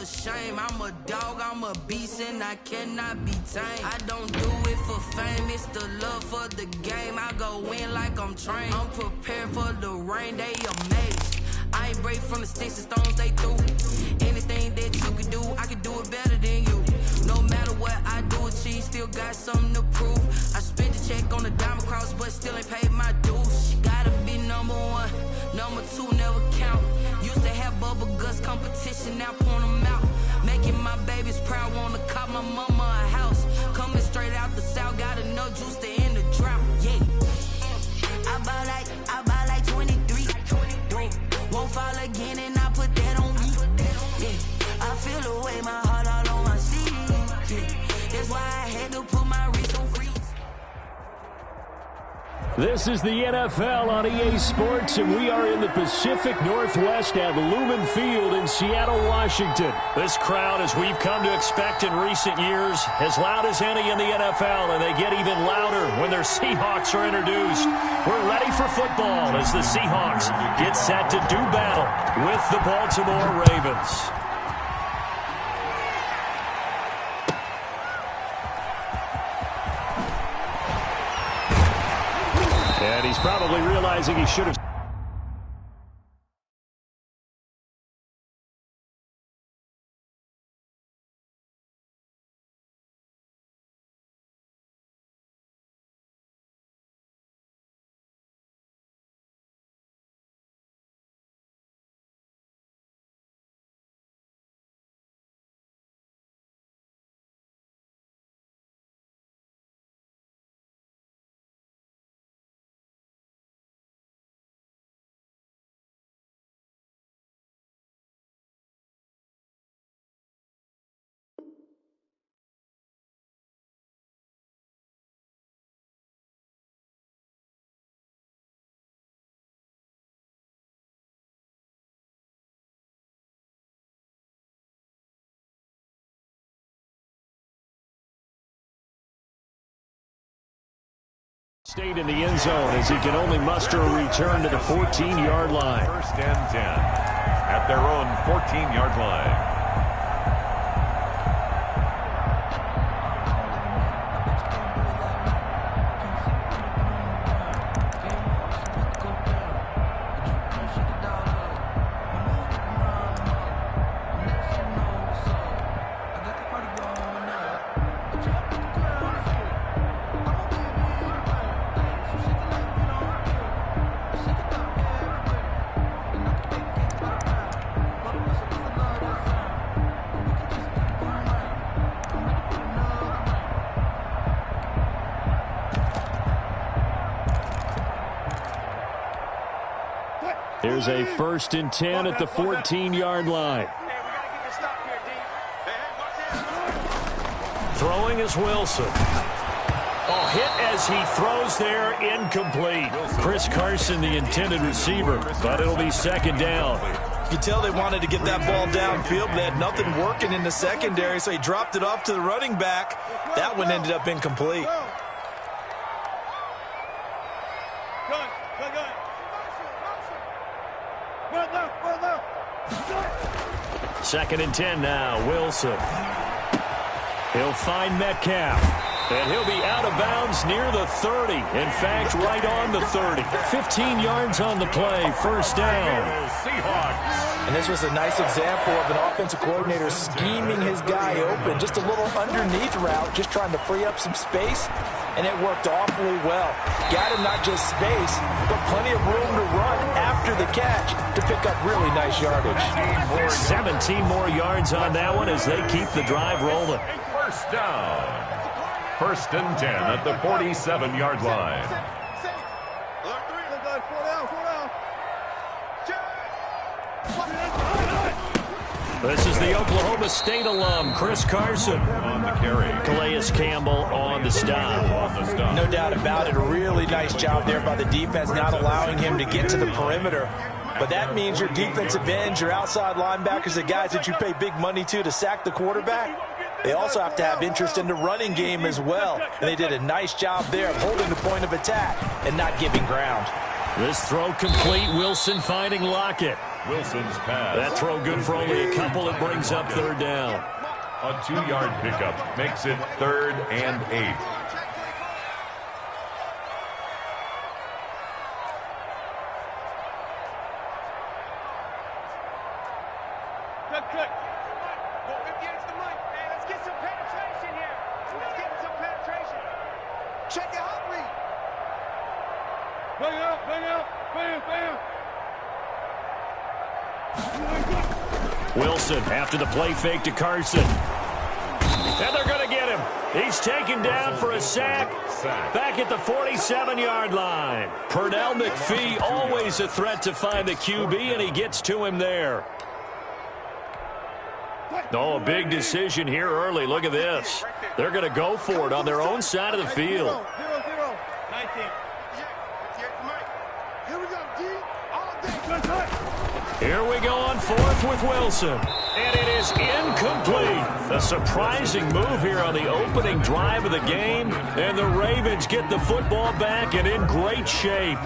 a shame. I'm a dog, I'm a beast, and I cannot be tamed. I don't do it for fame, it's the love for the game. I go in like I'm trained. I'm prepared for the rain, they amazed. I ain't break from the sticks and stones they threw. Anything that you can do, I can do it better than you. No matter what I do achieve, still got something to prove. I spent the check on the diamond cross, but still ain't paid my dues. Gotta be number one, number two never count. Used to have bubble guts competition, now point them out. Making my babies proud, wanna cop my mama a house. Coming straight out the south, got enough juice to end the drought. Yeah, I buy like 23. Won't fall again, and I put that on me. Yeah, I feel the way, my heart all on my sleeve. Yeah, that's why I had to put my wrist on freeze. This is the NFL on EA Sports, and we are in the Pacific Northwest at Lumen Field in Seattle, Washington. This crowd, as we've come to expect in recent years, as loud as any in the NFL, and they get even louder when their Seahawks are introduced. We're ready for football as the Seahawks get set to do battle with the Baltimore Ravens. And he's probably realizing he should have. Stayed in the end zone as he can only muster a return to the 14-yard line. First and 10 at their own 14-yard line. Here's a 1st and 10 at the 14-yard line. Throwing is Wilson. Oh, hit as he throws there, incomplete. Chris Carson, the intended receiver, but it'll be 2nd down. You tell they wanted to get that ball downfield, but they had nothing working in the secondary, so he dropped it off to the running back. That one ended up incomplete. 2nd and 10 now, Wilson. He'll find Metcalf, and he'll be out of bounds near the 30. In fact, right on the 30. 15 yards on the play, 1st down. And this was a nice example of an offensive coordinator scheming his guy open. Just a little underneath route, just trying to free up some space, and it worked awfully well. Got him not just space, but plenty of room to run after the catch to pick up really nice yardage. 17 more yards on that one as they keep the drive rolling. 1st down. 1st and 10 at the 47-yard line. This is the Oklahoma State alum, Chris Carson. On the carry. Calais Campbell on the stop. No doubt about it. A really nice job there by the defense, not allowing him to get to the perimeter. But that means your defensive ends, your outside linebackers, the guys that you pay big money to sack the quarterback, they also have to have interest in the running game as well. And they did a nice job there of holding the point of attack and not giving ground. This throw complete. Wilson finding Lockett. Wilson's pass. That throw good for only a couple. It brings up third down. A 2-yard pickup makes it 3rd and 8. Good. Go against the mic, man. Let's get some penetration here. Let's get some penetration. Check your heart rate. Bang out. Bam. Wilson after the play fake to Carson. And they're going to get him. He's taken down for a sack. Back at the 47-yard line. Pernell McPhee, always a threat to find the QB, and he gets to him there. Oh, a big decision here early. Look at this. They're going to go for it on their own side of the field. 0-0. 19. Here we go, D. All day. Here we go on 4th with Wilson. And it is incomplete. A surprising move here on the opening drive of the game. And the Ravens get the football back and in great shape.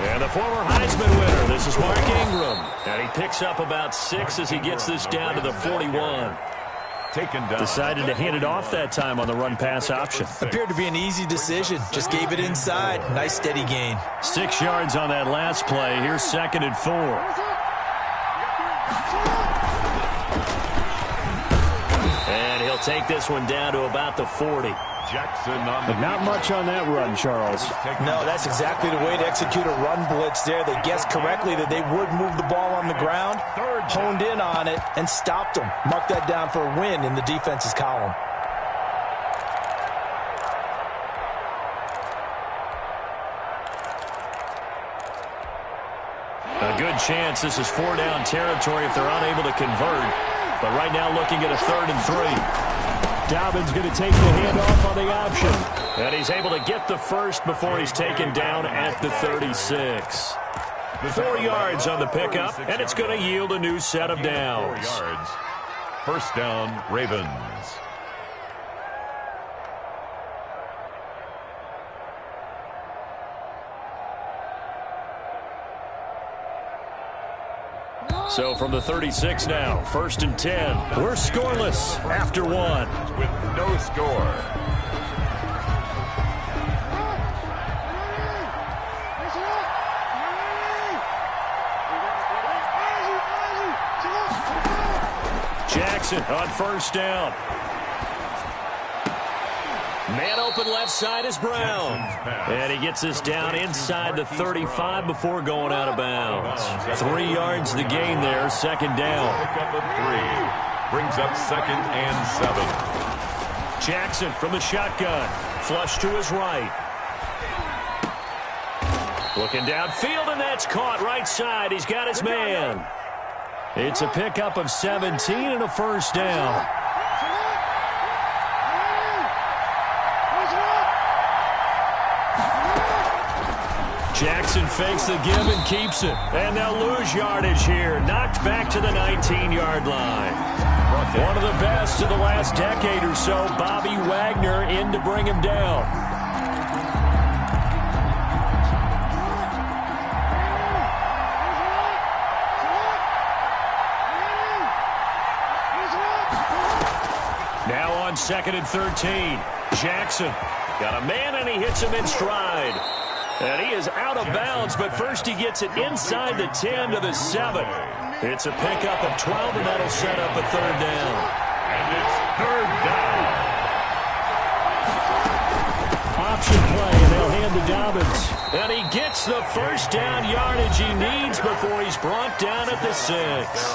And the former Heisman winner, this is Mark Ingram. And he picks up about 6 as he gets this down to the 41. Taken down. Decided to hand it off that time on the run-pass option. Appeared to be an easy decision. Just gave it inside. Nice steady gain. 6 yards on that last play. Here's 2nd and 4. And he'll take this one down to about the 40. Jackson on the Not much on that run, Charles. No, that's exactly the way to execute a run blitz there. They guessed correctly that they would move the ball on the ground, honed in on it, and stopped them. Mark that down for a win in the defense's column. A good chance this is 4-down territory if they're unable to convert. But right now looking at a 3rd and 3. Dobbins going to take the handoff on the option. And he's able to get the first before he's taken down at the 36. 4 yards on the pickup, and it's going to yield a new set of downs. 4 yards. First down, Ravens. So from the 36 now, 1st and 10. We're scoreless after 1. With no score. Jackson on 1st down. Man open left side is Brown. And he gets this down inside the 35 before going out of bounds. 3 yards the gain there, 2nd down. Pickup of 3. Brings up 2nd and 7. Jackson from the shotgun. Flush to his right. Looking downfield, and that's caught right side. He's got his man. It's a pickup of 17 and a 1st down. Jackson fakes the give and keeps it. And they'll lose yardage here. Knocked back to the 19-yard line. One of the best of the last decade or so, Bobby Wagner in to bring him down. Now on 2nd and 13. Jackson got a man, and he hits him in stride. And he is out of bounds, but first he gets it inside the 10 to the 7. It's a pickup of 12, and that'll set up a 3rd down. And it's 3rd down. option play, and they'll hand to Dobbins. And he gets the first down yardage he needs before he's brought down at the 6.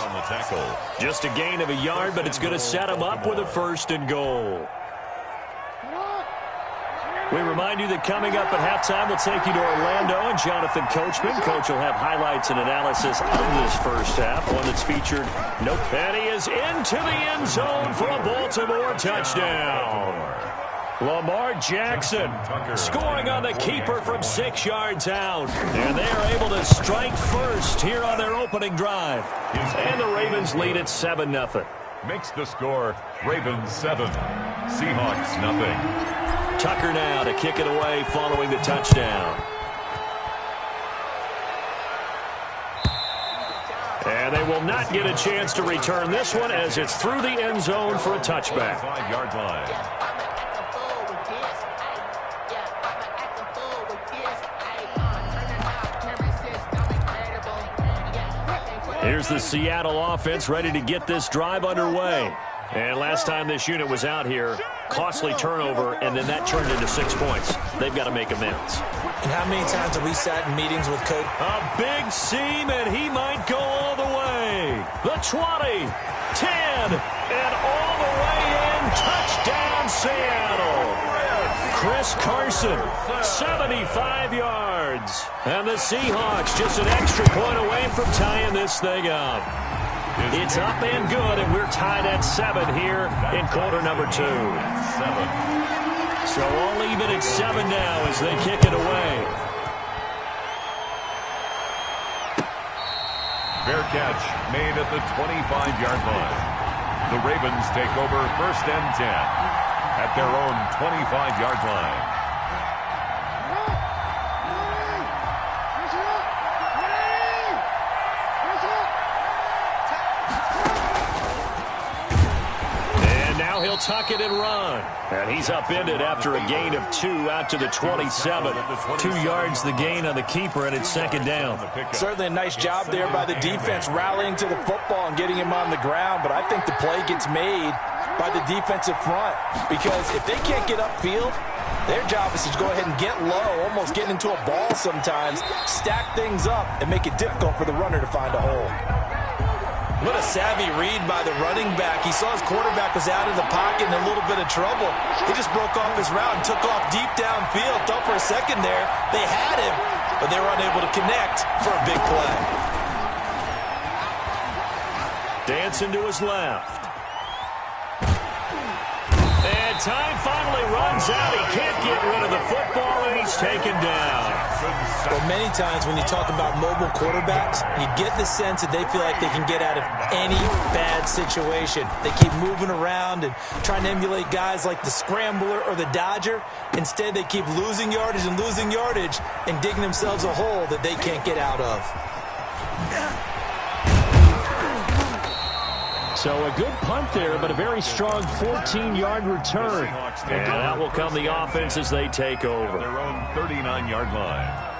On the tackle. Just a gain of a yard, but it's going to set him up with a 1st and goal. We remind you that coming up at halftime, we'll take you to Orlando and Jonathan Coachman. Coach will have highlights and analysis of this first half, one that's featured. Nope. And he is into the end zone for a Baltimore touchdown. Lamar Jackson scoring on the keeper from 6 yards out. And they are able to strike first here on their opening drive. And the Ravens lead at 7-0. Makes the score Ravens 7, Seahawks nothing. Tucker now to kick it away following the touchdown. And they will not get a chance to return this one as it's through the end zone for a touchback. 5-yard line. Here's the Seattle offense ready to get this drive underway. And last time this unit was out here, costly turnover, and then that turned into 6 points. They've got to make amends. And how many times have we sat in meetings with Coach? A big seam, and he might go all the way. The 20, 10, and all the way in. Touchdown, Seattle. Chris Carson, 75 yards. And the Seahawks just an extra point away from tying this thing up. It's up and good, and we're tied at 7 here in quarter number 2. 7. So all even at 7 now as they kick it away. Fair catch made at the 25-yard line. The Ravens take over 1st and 10 at their own 25-yard line. He'll tuck it and run. And he's upended after a gain of 2 out to the 27. 2 yards the gain on the keeper, and it's 2nd down. Certainly a nice job there by the defense rallying to the football and getting him on the ground, but I think the play gets made by the defensive front because if they can't get upfield, their job is to go ahead and get low, almost getting into a ball sometimes, stack things up, and make it difficult for the runner to find a hole. What a savvy read by the running back. He saw his quarterback was out of the pocket in a little bit of trouble. He just broke off his route and took off deep downfield. Thought for a second there they had him, but they were unable to connect for a big play. Dancing to his left. And time finally runs out. He can't get rid of the football, and he's taken down. Well, many times when you talk about mobile quarterbacks, you get the sense that they feel like they can get out of any bad situation. They keep moving around and trying to emulate guys like the Scrambler or the Dodger. Instead, they keep losing yardage and digging themselves a hole that they can't get out of. So a good punt there, but a very strong 14-yard return. And that will come the offense as they take over. Their own 39-yard line.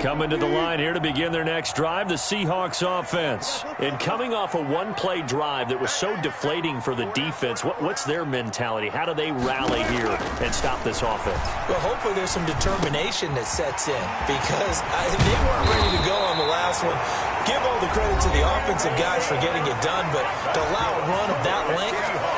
Coming to the line here to begin their next drive, the Seahawks offense. And coming off a one-play drive that was so deflating for the defense, what's their mentality? How do they rally here and stop this offense? Well, hopefully there's some determination that sets in because they weren't ready to go on the last one. Give all the credit to the offensive guys for getting it done, but to allow a run of that length,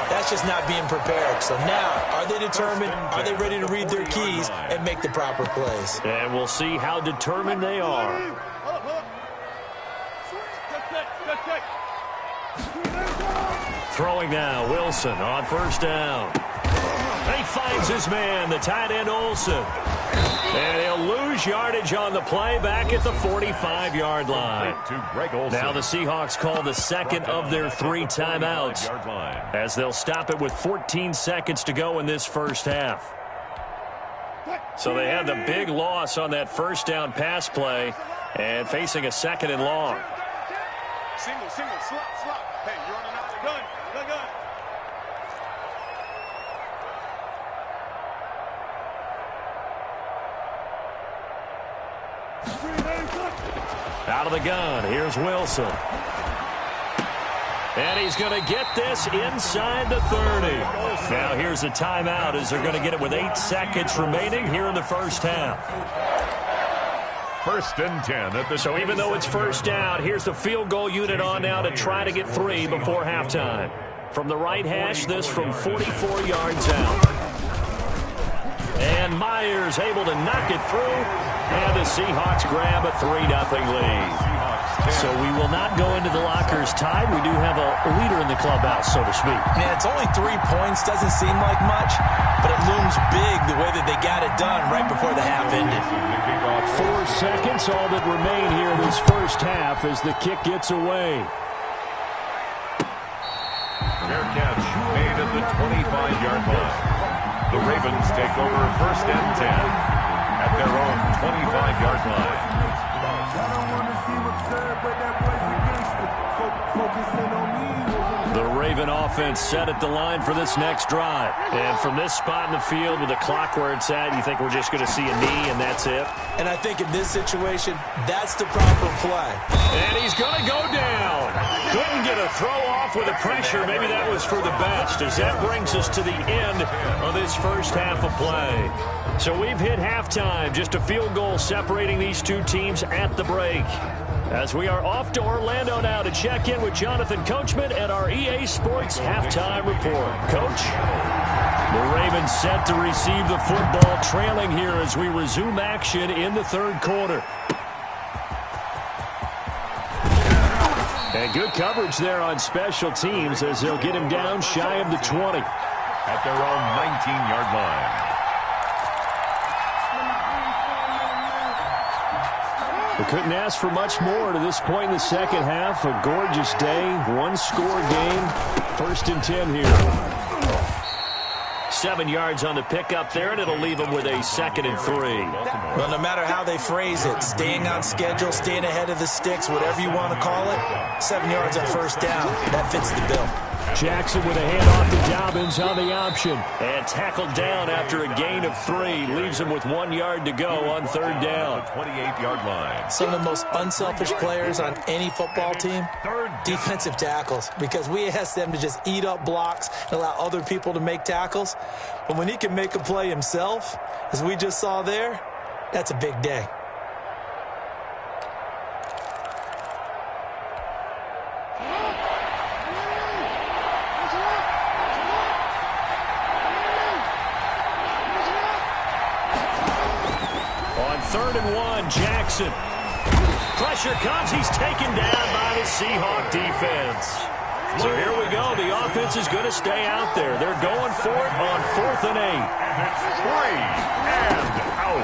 that's just not being prepared. So now, are they determined? Are they ready to read their keys and make the proper plays? And we'll see how determined they are. Throwing now, Wilson on first down. He finds his man, the tight end Olsen. And he'll lose yardage on the play back at the 45-yard line. Now the Seahawks call the second of their 3 timeouts as they'll stop it with 14 seconds to go in this first half. So they had the big loss on that first down pass play and facing a 2nd and long. Single, slot. Hey, you're running out of the gun. Out of the gun, here's Wilson. And he's going to get this inside the 30. Now here's a timeout as they're going to get it with 8 seconds remaining here in the first half. 1st and 10 at the. So even though it's first down, here's the field goal unit on now to try to get 3 before halftime. From the right hash, this from 44 yards out. And Myers able to knock it through. And the Seahawks grab a 3-0 lead. So we will not go into the lockers tied. We do have a leader in the clubhouse, so to speak. Yeah, it's only 3 points. Doesn't seem like much, but it looms big the way that they got it done right before the half ended. 4 seconds, all that remain here in this first half as the kick gets away. Fair catch made at the 25-yard line. The Ravens take over 1st and 10 at their own 25-yard line. The Raven offense set at the line for this next drive. And from this spot in the field with the clock where it's at, you think we're just going to see a knee and that's it? And I think in this situation, that's the proper play. And he's going to go down. Couldn't get a throw off with the pressure. Maybe that was for the best as that brings us to the end of this first half of play. So we've hit halftime. Just a field goal separating these two teams at the break. As we are off to Orlando now to check in with Jonathan Coachman at our EA Sports Halftime Report. Coach? The Ravens set to receive the football, trailing here as we resume action in the 3rd quarter. And good coverage there on special teams as they'll get him down shy of the 20. At their own 19-yard line. We couldn't ask for much more to this point in the second half. A gorgeous day, 1-score game. 1st and 10 here. 7 yards on the pickup there, and it'll leave them with a 2nd and 3. Well, no matter how they phrase it, staying on schedule, staying ahead of the sticks, whatever you want to call it, 7 yards on first down, that fits the bill. Jackson with a handoff to Dobbins on the option. And tackled down after a gain of 3. Leaves him with 1 yard to go on 3rd down. 28-yard line. Some of the most unselfish players on any football team, defensive tackles, because we ask them to just eat up blocks and allow other people to make tackles. But when he can make a play himself, as we just saw there, that's a big day. On 3rd and 1, Jackson. Pressure comes. He's taken down by the Seahawk defense. So here we go. The offense is going to stay out there. They're going for it on 4th and 8. And it's 3 and out.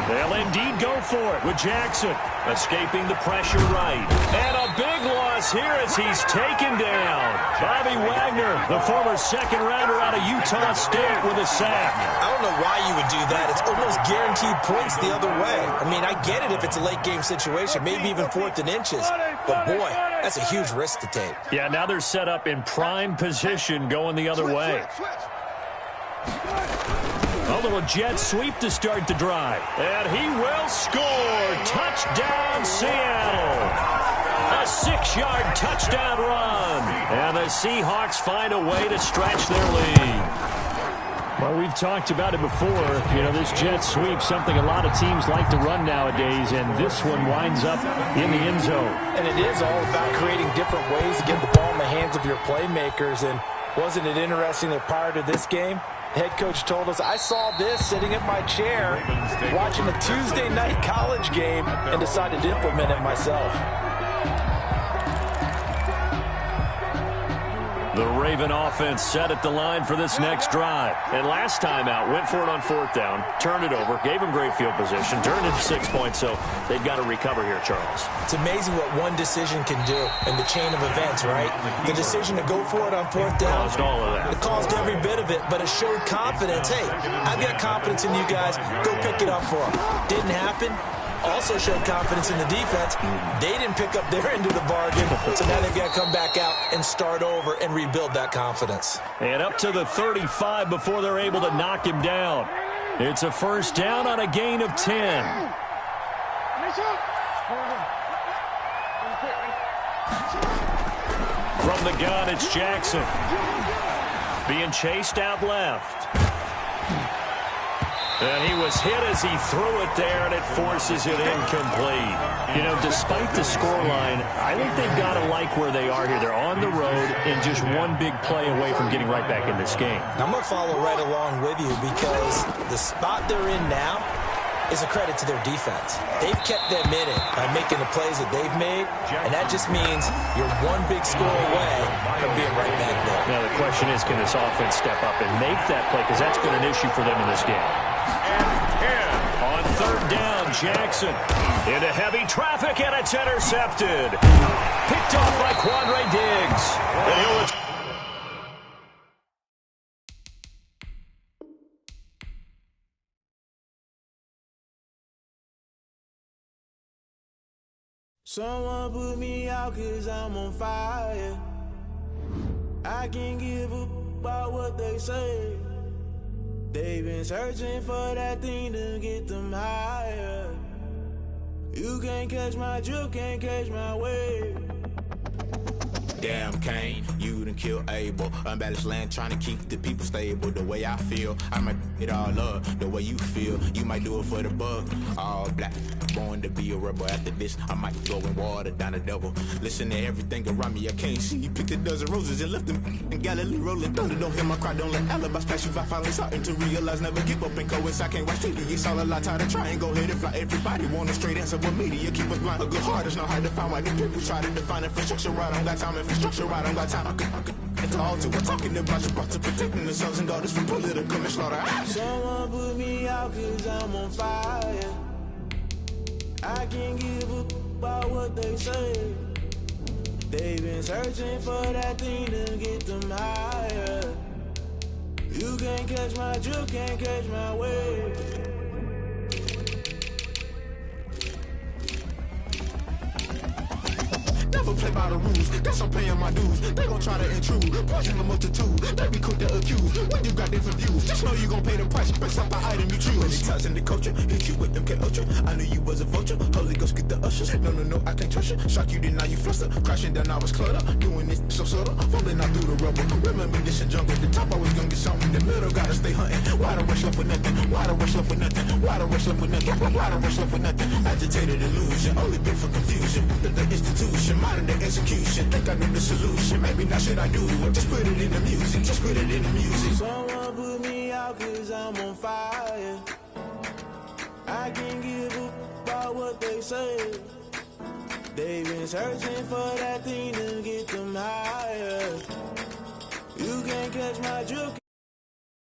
They'll indeed go for it with Jackson escaping the pressure right. And a big loss here as he's taken down. Bobby Wagner, the former 2nd rounder out of Utah State, with a sack. I don't know why you would do that. It's almost guaranteed points the other way. I mean, I get it if it's a late game situation, maybe even 4th and inches. But boy, that's a huge risk to take. Yeah, now they're set up in prime position going the other way. A little jet sweep to start the drive. And he will score. Touchdown, Seattle. A 6-yard touchdown run. And the Seahawks find a way to stretch their lead. Well, we've talked about it before. You know, this jet sweep, something a lot of teams like to run nowadays, and this one winds up in the end zone. And it is all about creating different ways to get the ball in the hands of your playmakers. And wasn't it interesting that prior to this game, the head coach told us, I saw this sitting in my chair watching a Tuesday night college game and decided to implement it myself. The Raven offense set at the line for this next drive. And last time out, went for it on 4th down, turned it over, gave them great field position, turned it to 6 points, so they've got to recover here, Charles. It's amazing what one decision can do in the chain of events, right? The decision to go for it on 4th down. Caused all of that. It caused every bit of it, but it showed confidence. Hey, I've got confidence in you guys. Go pick it up for them. Didn't happen. Also showed confidence in the defense. They didn't pick up their end of the bargain, so now they've got to come back out and start over and rebuild that confidence. And up to the 35 before they're able to knock him down. It's a 1st down on a gain of 10. From the gun, it's Jackson. Being chased out left. And he was hit as he threw it there, and it forces it incomplete. You know, despite the scoreline, I think they've got to like where they are here. They're on the road and just one big play away from getting right back in this game. I'm going to follow right along with you because the spot they're in now is a credit to their defense. They've kept them in it by making the plays that they've made, and that just means you're one big score away from being right back there. Now the question is, can this offense step up and make that play? Because that's been an issue for them in this game. On 3rd down, Jackson into heavy traffic, and it's intercepted. Picked off by Quandre Diggs. And he'll Someone put me out 'cause I'm on fire. I can't give up about what they say. They've been searching for that thing to get them higher. You can't catch my drift, can't catch my wave. Damn, Kane, you done killed Abel. Unbalanced land, trying to keep the people stable. The way I feel, I might it all up. The way you feel, you might do it for the buck. All black, born to be a rebel. After this, I might go and water down the devil. Listen to everything around me, I can't see. Picked a dozen roses and left them in Galilee rolling thunder. Don't hear my cry, don't let alibis pass you. I finally starting to realize, never give up and coincide. Can't watch TV, it's all a lot. Tired of trying, go ahead and fly. Everybody want a straight answer with media. Keep us blind. A good heart is not hard to find. Why the people try to define infrastructure right? I don't got time. Infrastructure right, I don't got time. I could it's all to. We're talking about you brought to protecting the sons and daughters from political manslaughter. Someone put me out 'cause I'm on fire. I can't give up about what they say. They've been searching for that thing to get them higher. You can't catch my drift, can't catch my wave. Never play by the rules, guess I'm paying my dues. They gon' try to intrude, poison the multitude. They be quick to accuse, when you got different views. Just know you gon' pay the price, based off the item you choose. Many ties in the culture, hit you with them K-Ultra. I knew you was a vulture, Holy Ghost get the ushers. No, I can't trust you. Shock you, then now you fluster. Crashing down, I was cluttered. Doing this so subtle, falling out through the rubble. Remember this in jungle, the top always gonna get something. The middle gotta stay hunting. Why the rush love for nothing? Why the rush love for nothing? Why the rush love for nothing? Why the rush love for nothing? Agitated illusion, only been for confusion. The institution, modern day execution. Think I know the solution. Maybe not should I do it? Just put it in the music. Just put it in the music. Someone put me out 'cause I'm on fire. I can't give up about what they say. They've been searching for that thing to get them higher. You can't catch my drift.